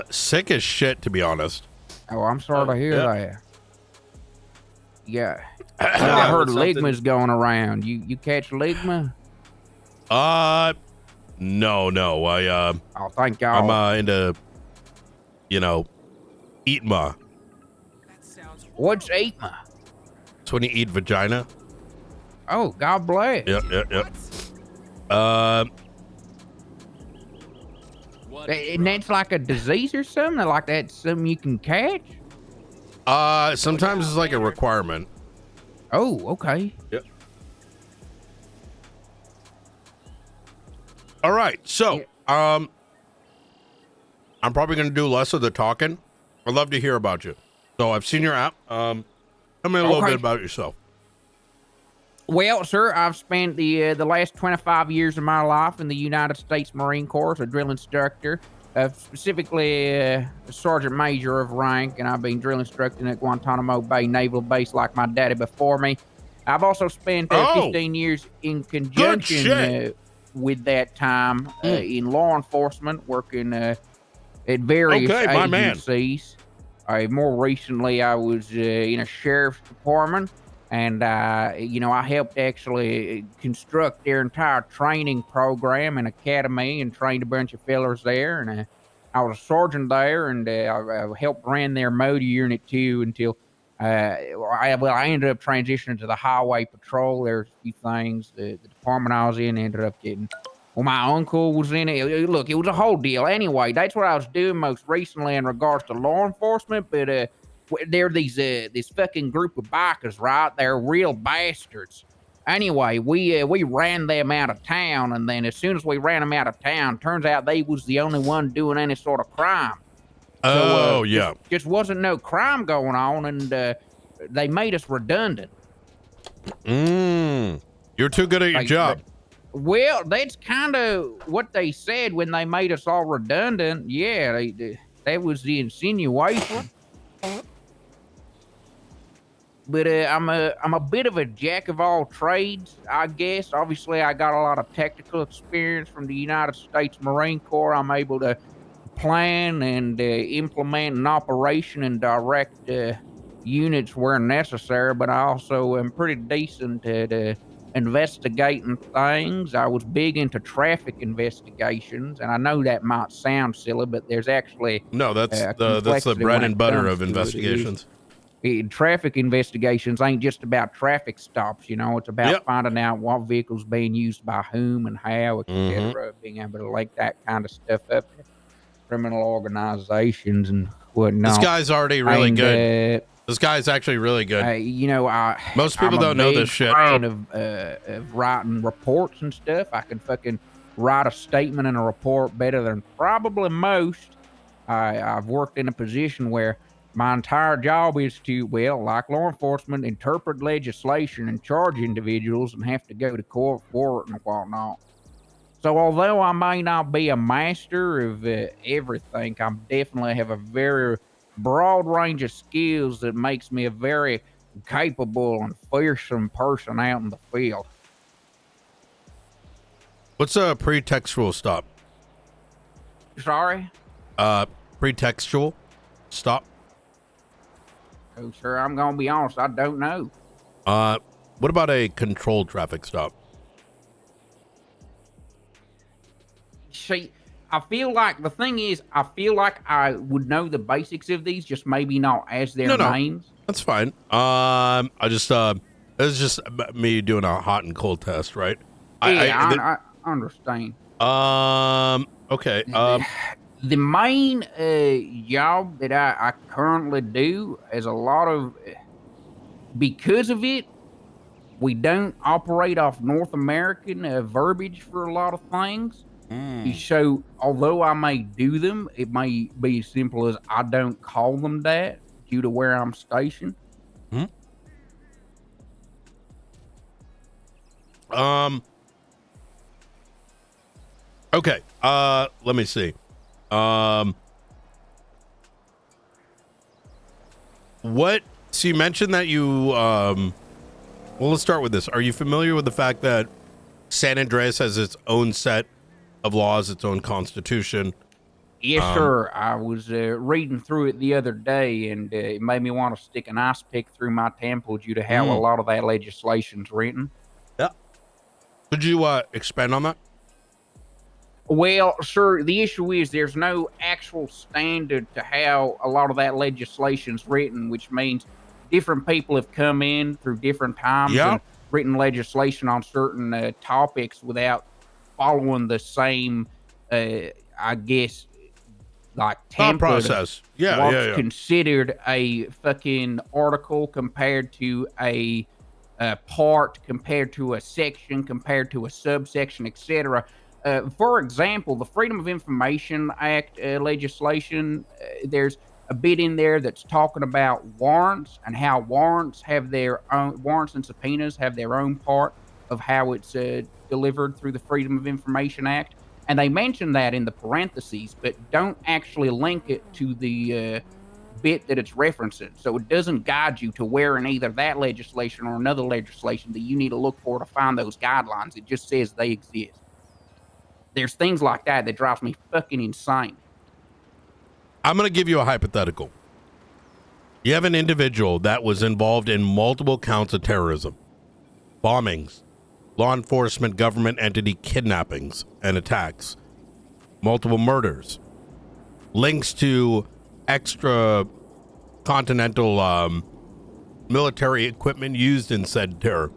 Sick as shit, to be honest. Oh, I'm sorry to hear yeah. that. Yeah. Well, I heard ligma's going around. You catch ligma? No. Oh, thank y'all. I'm into, eatma. What's eatma? It's when you eat vagina. Oh, God bless. Yep. And that's like a disease or something? Like that's something you can catch? Sometimes it's like a requirement. Oh, okay. Yep. All right, so I'm probably gonna do less of the talking. I'd love to hear about you. So I've seen your app. Tell me a little bit about yourself. Well, sir, I've spent the last 25 years of my life in the United States Marine Corps as a drill instructor, specifically a sergeant major of rank, and I've been drill instructing at Guantanamo Bay Naval Base like my daddy before me. I've also spent 15 years in conjunction with that time in law enforcement, working at various agencies. More recently, I was in a sheriff's department. And, I helped actually construct their entire training program and academy and trained a bunch of fellers there. And I was a sergeant there, and I helped run their motor unit too until, I ended up transitioning to the highway patrol. There's a few things. The department I was in ended up getting, my uncle was in it. Look, it was a whole deal. Anyway, that's what I was doing most recently in regards to law enforcement, but, they're this fucking group of bikers, right? They're real bastards. Anyway, we ran them out of town, and then as soon as we ran them out of town, turns out they was the only one doing any sort of crime. So, just wasn't no crime going on, and they made us redundant. You're too good at your job. Well, that's kind of what they said when they made us all redundant. Yeah, that was the insinuation. But I'm a bit of a jack of all trades, I guess. Obviously, I got a lot of technical experience from the United States Marine Corps. I'm able to plan and implement an operation and direct units where necessary, but I also am pretty decent at investigating things. I was big into traffic investigations, and I know that might sound silly, but there's actually that's the bread and butter of investigations. Traffic investigations ain't just about traffic stops, it's about finding out what vehicle's being used by whom and how, etc. Being able to link that kind of stuff up to criminal organizations and whatnot. This guy's already really good. This guy's actually really good. Most people don't know this shit. I'm a big fan of writing reports and stuff. I can fucking write a statement and a report better than probably most. I've worked in a position where my entire job is to, like law enforcement, interpret legislation and charge individuals and have to go to court for it and whatnot. So although I may not be a master of everything, I definitely have a very broad range of skills that makes me a very capable and fearsome person out in the field. What's a pretextual stop? Sorry? Pretextual stop. Oh, sir, I'm going to be honest, I don't know. What about a controlled traffic stop? See, I feel like the thing is, I feel like I would know the basics of these, just maybe not as their names. That's fine. I just it's just me doing a hot and cold test, right? I understand. Okay. The main job that I currently do is a lot of, because of it, we don't operate off North American verbiage for a lot of things. So although I may do them, it may be as simple as I don't call them that due to where I'm stationed. Okay. Let me see. What? So you mentioned that you, well, let's start with this. Are you familiar with the fact that San Andreas has its own set of laws, its own constitution, Yes, sir. I was reading through it the other day, and it made me want to stick an ice pick through my temple due to how a Mm. lot of that legislation's written. Yeah. Could you expand on that? Well, sir, the issue is there's no actual standard to how a lot of that legislation's written, which means different people have come in through different times Yeah. and written legislation on certain topics without following the same, I guess, like Thought template of process. Yeah, what's yeah, considered a fucking article compared to a part, compared to a section, compared to a subsection, etc. For example, the Freedom of Information Act legislation, there's a bit in there that's talking about warrants and how warrants have their own warrants and subpoenas have their own part of how it's delivered through the Freedom of Information Act. And they mention that in the parentheses, but don't actually link it to the bit that it's referencing. So it doesn't guide you to where in either that legislation or another legislation that you need to look for to find those guidelines. It just says they exist. There's things like that that drives me fucking insane. I'm going to give you a hypothetical. You have an individual that was involved in multiple counts of terrorism, bombings, law enforcement, government entity kidnappings and attacks, multiple murders, links to extra continental military equipment used in said terror.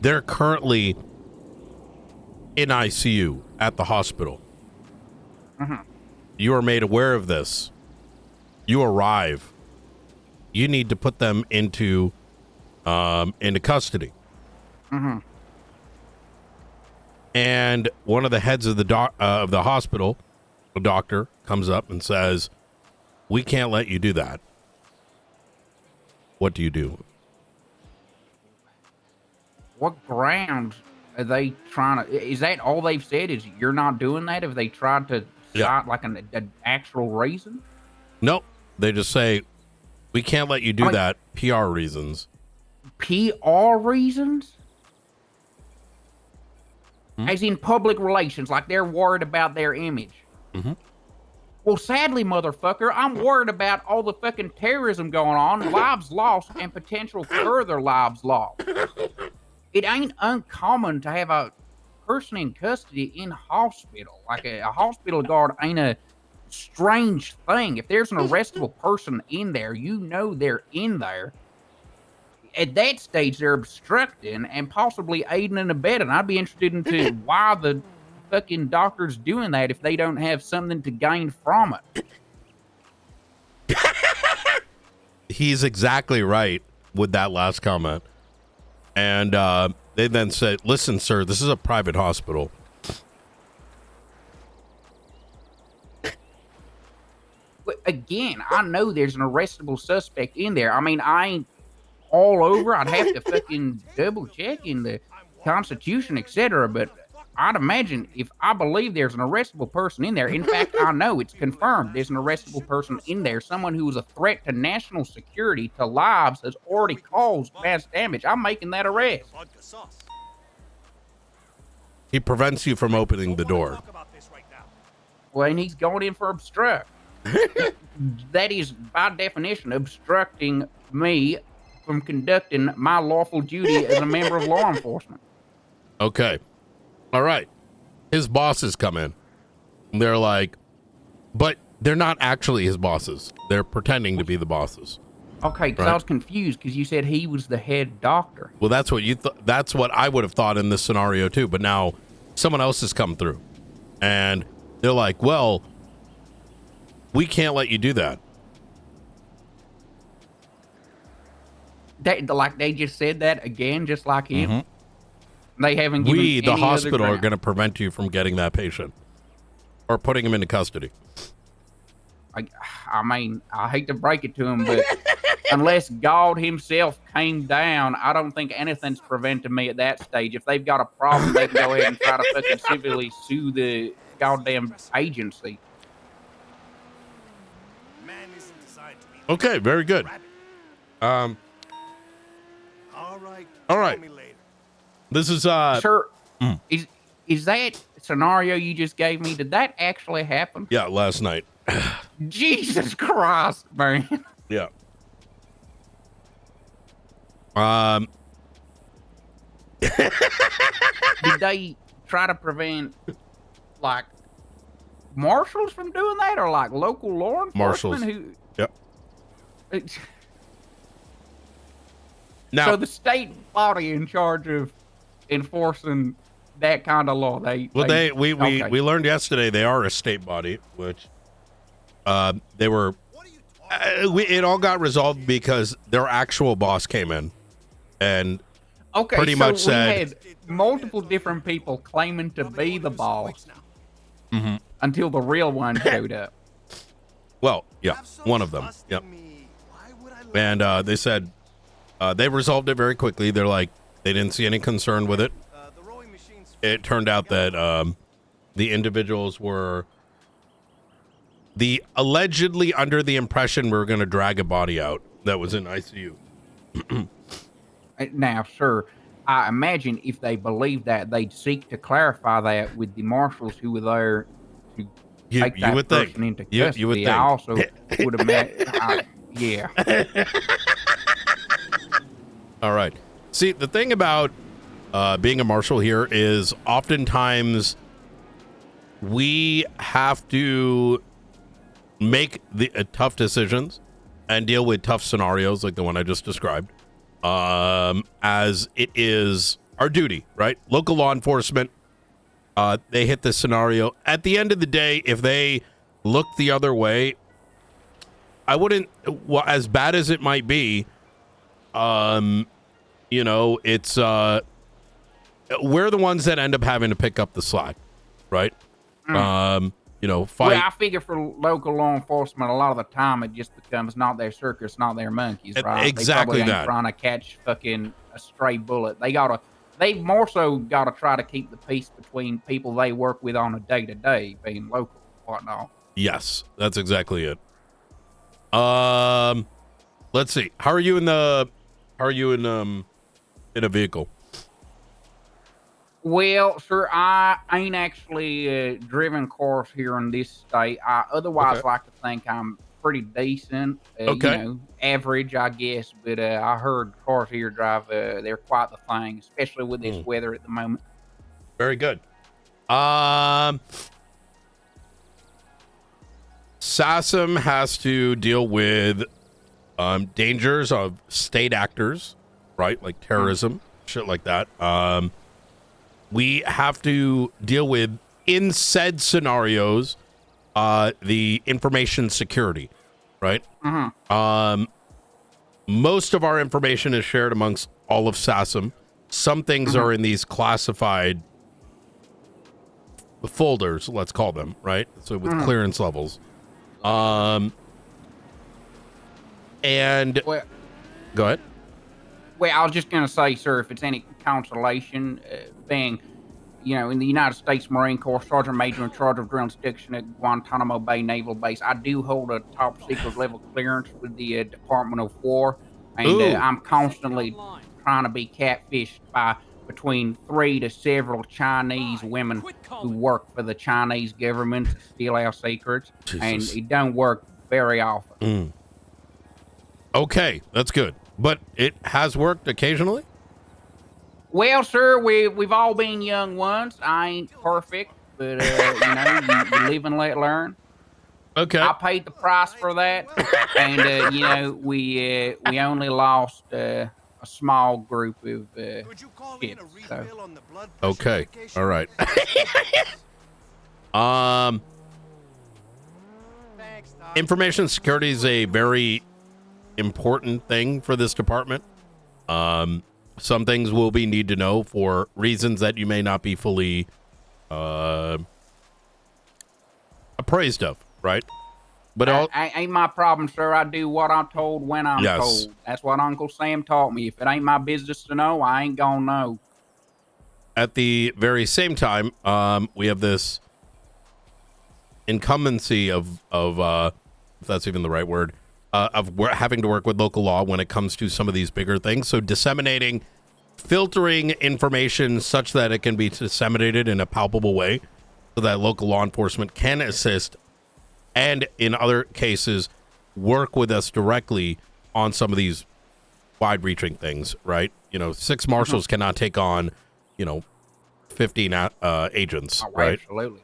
They're currently in ICU at the hospital. You are made aware of this. You arrive. You need to put them into custody. And one of the heads of the hospital, a doctor, comes up and says, "We can't let you do that." What do you do? What grounds are they trying to? Is that all they've said? Is you're not doing that? Have they tried to cite like an actual reason? Nope. They just say, "We can't let you do that. PR reasons." PR reasons? As in public relations, like they're worried about their image. Well, sadly, motherfucker, I'm worried about all the fucking terrorism going on, lives lost, and potential further lives lost. It ain't uncommon to have a person in custody in hospital. Like a hospital guard ain't a strange thing. If there's an arrestable person in there, you know they're in there. At that stage, they're obstructing and possibly aiding and abetting. I'd be interested into why the fucking doctor's doing that if they don't have something to gain from it. He's exactly right with that last comment. And they then said, "Listen, sir, this is a private hospital." But again, I know there's an arrestable suspect in there. I mean, I ain't all over. I'd have to fucking double check in the Constitution, etc. But I'd imagine if I believe there's an arrestable person in there, in fact, I know it's confirmed there's an arrestable person in there, someone who is a threat to national security, to lives, has already caused mass damage. I'm making that arrest. He prevents you from opening the door. Well, and he's going in for obstruct. That is, by definition, obstructing me from conducting my lawful duty as a member of law enforcement. Okay. All right. His bosses come in. They're like, but they're not actually his bosses. They're pretending to be the bosses. Okay, because I was confused because you said he was the head doctor. Well, that's what you that's what I would have thought in this scenario too. But now someone else has come through, and they're like, "Well, we can't let you do that." Like they just said that again, just like him. They haven't given We, the any hospital, other are going to prevent you from getting that patient or putting him into custody. I mean, I hate to break it to him, but unless God himself came down, I don't think anything's preventing me at that stage. If they've got a problem, they can go ahead and try to fucking civilly sue the goddamn agency. Okay, very good. All right. This is Sir, is that scenario you just gave me, did that actually happen? Yeah, last night. Jesus Christ, man. Yeah. Um. Did they try to prevent, like, marshals from doing that, or like local law enforcement Marshals. Yep. who? Now, So the state body in charge of enforcing that kind of law, we okay. learned yesterday they are a state body, which they were. It all got resolved because their actual boss came in and Okay, pretty so much we said had multiple different people claiming to be the boss until the real one showed up. well, yeah, one of them. Yep. And they said they resolved it very quickly. They're like, they didn't see any concern with it. It turned out that the individuals were allegedly under the impression we were going to drag a body out that was in ICU. Now, sir, I imagine if they believed that, they'd seek to clarify that with the marshals who were there to take You that would person think. into custody. You would think. I also would imagine, yeah. All right. See, the thing about being a marshal here is oftentimes we have to make the tough decisions and deal with tough scenarios like the one I just described, as it is our duty, right? Local law enforcement, they hit this scenario. At the end of the day, if they look the other way, I wouldn't, well, as bad as it might be, you know, it's we're the ones that end up having to pick up the slack, right? You know, fight. Well, I figure for local law enforcement, a lot of the time it just becomes not their circus, not their monkeys, right? Exactly they probably that. ain't trying to catch fucking a stray bullet. They more so gotta try to keep the peace between people they work with on a day to day, being local and whatnot. Yes, that's exactly it. Let's see. How are you in a vehicle? Well, sir, I ain't actually driven cars here in this state. I otherwise like to think I'm pretty decent. Okay. You know, average, I guess. But I heard cars here drive, they're quite the thing, especially with this weather at the moment. Very good. SASM has to deal with dangers of state actors, right? Like terrorism, shit like that. We have to deal with, in said scenarios, the information security, right? Most of our information is shared amongst all of SASM. Some things are in these classified folders, let's call them, right? So with clearance levels. And Well, go ahead. Well, I was just going to say, sir, if it's any consolation, being, you know, in the United States Marine Corps, Sergeant Major in charge of drill instruction at Guantanamo Bay Naval Base, I do hold a top secret level clearance with the Department of War, and I'm constantly trying to be catfished by between 3 to several Chinese women who work for the Chinese government to steal our secrets, and it don't work very often. Okay, that's good. But it has worked occasionally? Well, sir, we've all been young once. I ain't perfect, but you know, you live and let learn. Okay. I paid the price for that, and you know, we only lost a small group of kids. So. Okay. All right. Information security is a very important thing for this department. Some things will be need to know for reasons that you may not be fully appraised of, right? But ain't my problem, sir. I do what I'm told when I'm told. That's what Uncle Sam taught me. If it ain't my business to know, I ain't gonna know. At the very same time, we have this incumbency of if that's even the right word, of having to work with local law when it comes to some of these bigger things. So filtering information such that it can be disseminated in a palpable way so that local law enforcement can assist and in other cases work with us directly on some of these wide-reaching things, right? 6 marshals cannot take on, 15 agents, Oh, right? absolutely.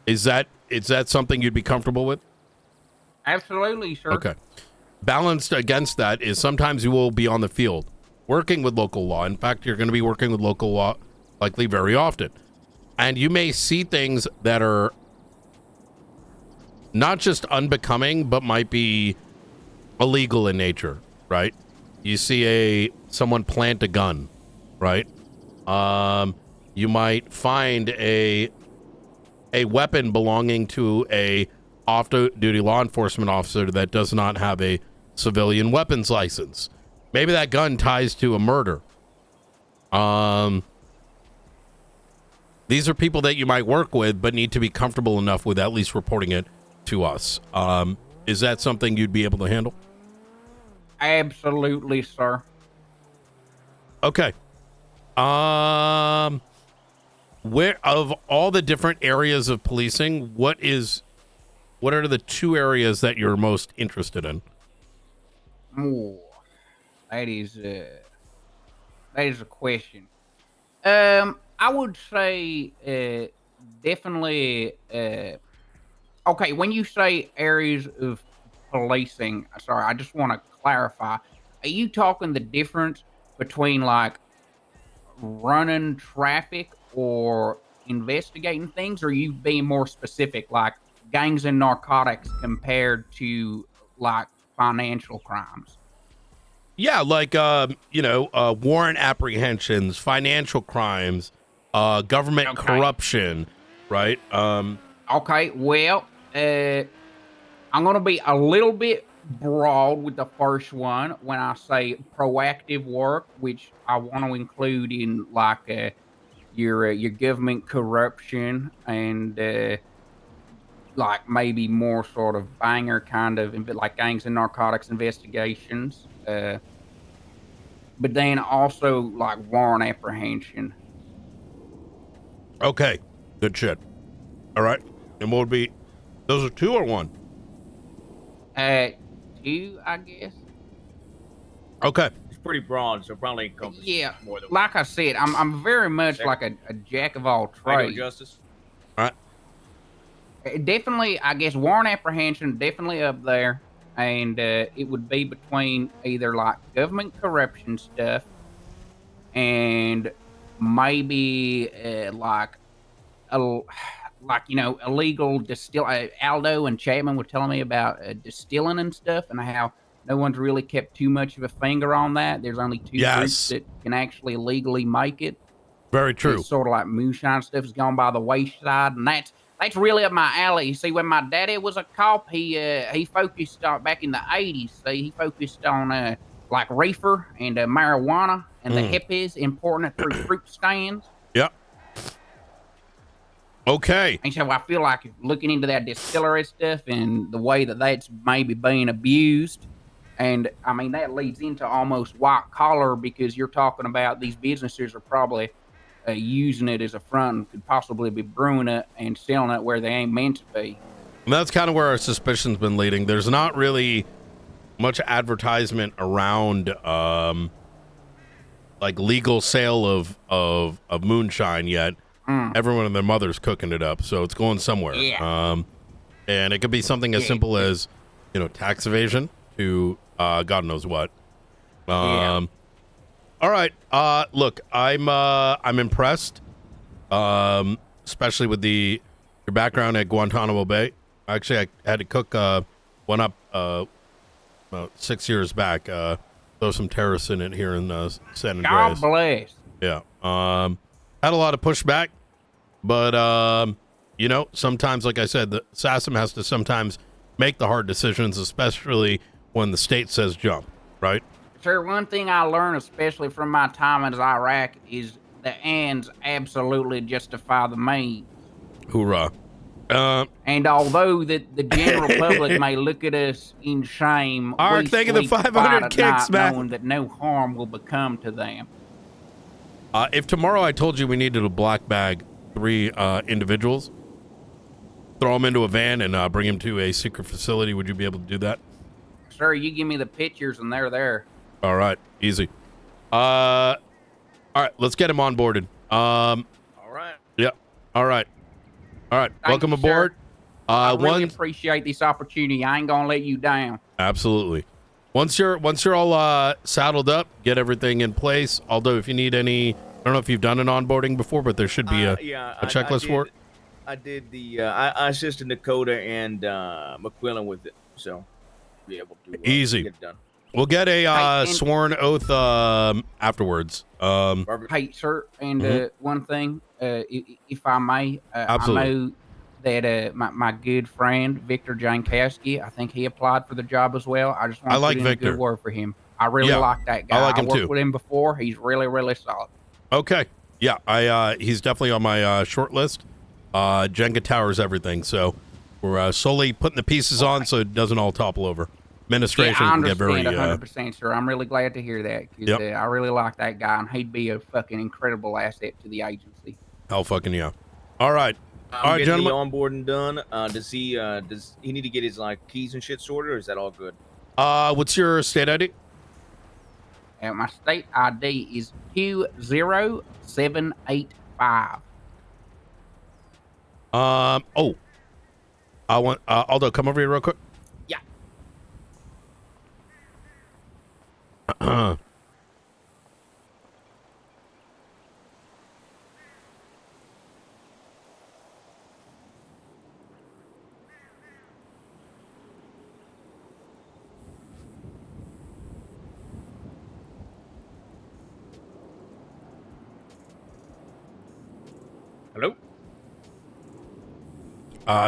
Is that something you'd be comfortable with? Absolutely, sir. Okay. Balanced against that is sometimes you will be on the field working with local law. In fact, you're going to be working with local law likely very often. And you may see things that are not just unbecoming, but might be illegal in nature, right? You see someone plant a gun, right? You might find a weapon belonging to a off-duty law enforcement officer that does not have a civilian weapons license. Maybe that gun ties to a murder. These are people that you might work with, but need to be comfortable enough with at least reporting it to us. Is that something you'd be able to handle? Absolutely, sir. Okay. Where of all the different areas of policing, what are the 2 areas that you're most interested in? Oh, that is a question. I would say definitely. Okay, when you say areas of policing, sorry, I just want to clarify. Are you talking the difference between like running traffic or investigating things, or are you being more specific, like gangs and narcotics compared to like financial crimes? Yeah, like warrant apprehensions, financial crimes, government Okay. corruption, right? Okay. Well, I'm going to be a little bit broad with the first one when I say proactive work, which I want to include in like your government corruption and like maybe more sort of banger kind of like gangs and narcotics investigations. But then also like warrant apprehension. Okay, good shit. All right, and what would be those are 2 or 1? Uh, Two, I guess. Okay, It's pretty broad, so probably encompasses Yeah, more than one. like I said, I'm very much like a jack of all How you doing, trades. Justice? all right. Definitely, I guess warrant apprehension definitely up there, and it would be between either like government corruption stuff and maybe a, like illegal distill. Aldo and Chapman were telling me about distilling and stuff, and how no one's really kept too much of a finger on that. There's only 2 groups Yes, that can actually legally make it. very true. It's sort of like moonshine stuff has gone by the wayside, and that's really up my alley. You see, when my daddy was a cop, he focused on back in the '80s. See, he focused on like reefer and marijuana and the hippies importing it through fruit stands. Yep. Okay. And so I feel like looking into that distillery stuff and the way that that's maybe being abused. And I mean, that leads into almost white collar because you're talking about these businesses are probably using it as a front and could possibly be brewing it and selling it where they ain't meant to be. And that's kind of where our suspicion's been leading. There's not really much advertisement around like legal sale of moonshine yet. Everyone and their mother's cooking it up, so it's going somewhere. Yeah. And it could be something as simple as tax evasion to God knows what. Yeah. All right. Look, I'm impressed, especially with your background at Guantanamo Bay. Actually, I had to cook one up about 6 years back. Throw some terrorists in it here in San Andreas. God bless. Yeah. Had a lot of pushback, but sometimes, like I said, the SASM has to sometimes make the hard decisions, especially when the state says jump. Right. Sir, one thing I learned, especially from my time in Iraq, is the ends absolutely justify the means. Hoorah. And although the general public may look at us in shame, Ark, we thank you for the sleep 500 quiet at kicks, night man. knowing that no harm will become to them. If tomorrow I told you we needed a black bag 3 individuals, throw them into a van, and bring them to a secret facility. Would you be able to do that? Sir, you give me the pictures and they're there. All right, easy. All right, let's get him onboarded. All right. Yeah. All right. Thank Welcome you, aboard. sir. I really One. appreciate this opportunity. I ain't gonna let you down. Absolutely. Once you're all saddled up, get everything in place. Although if you need any, I don't know if you've done an onboarding before, but there should be a checklist for it. I did the. I assisted Dakota and McQuillan with it, so be able to Easy. get it done. We'll get a Hey, sworn oath afterwards. Perfect. Hey, sir, and one thing, if I may, Absolutely. I know that my good friend Victor Jankowski, I think he applied for the job as well. I just want I to like put in Victor. a good word for him. I really Yeah, like that guy. I like him worked too. with him before. He's really solid. Okay. Yeah, he's definitely on my short list. Jenga towers everything, so we're slowly putting the pieces on so it doesn't all topple over. Administration Yeah, I can get very understand 100%, sir. I'm really glad to hear that because I really like that guy, and he'd be a fucking incredible asset to the agency. hell fucking yeah. All right. I'm getting gentlemen. the onboarding done. Does he need to get his like keys and shit sorted, or is that all good? What's your state ID? And my state ID is 20785. Oh, I want Aldo, come over here real quick. Yeah. Hello.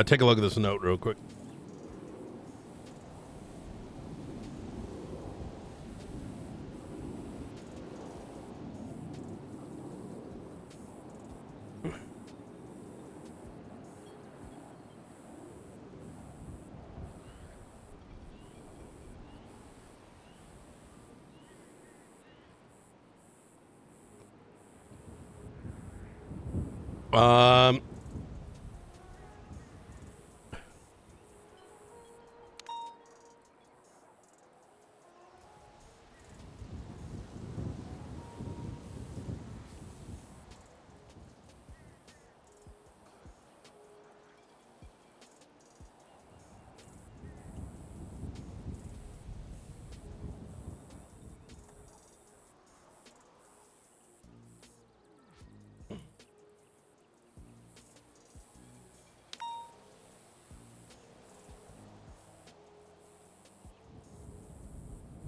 Take a look at this note real quick.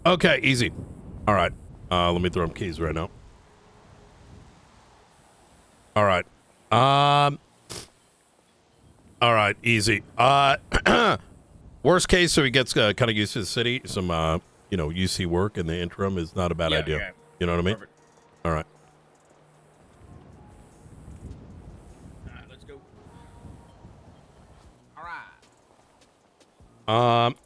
Okay, easy. All right. Let me throw him keys right now. All right. All right, easy. Worst case, so he gets kind of used to the city. Some UC work in the interim is not a bad idea. Yeah. You know what I mean? Perfect. All right. All right, let's go. All right.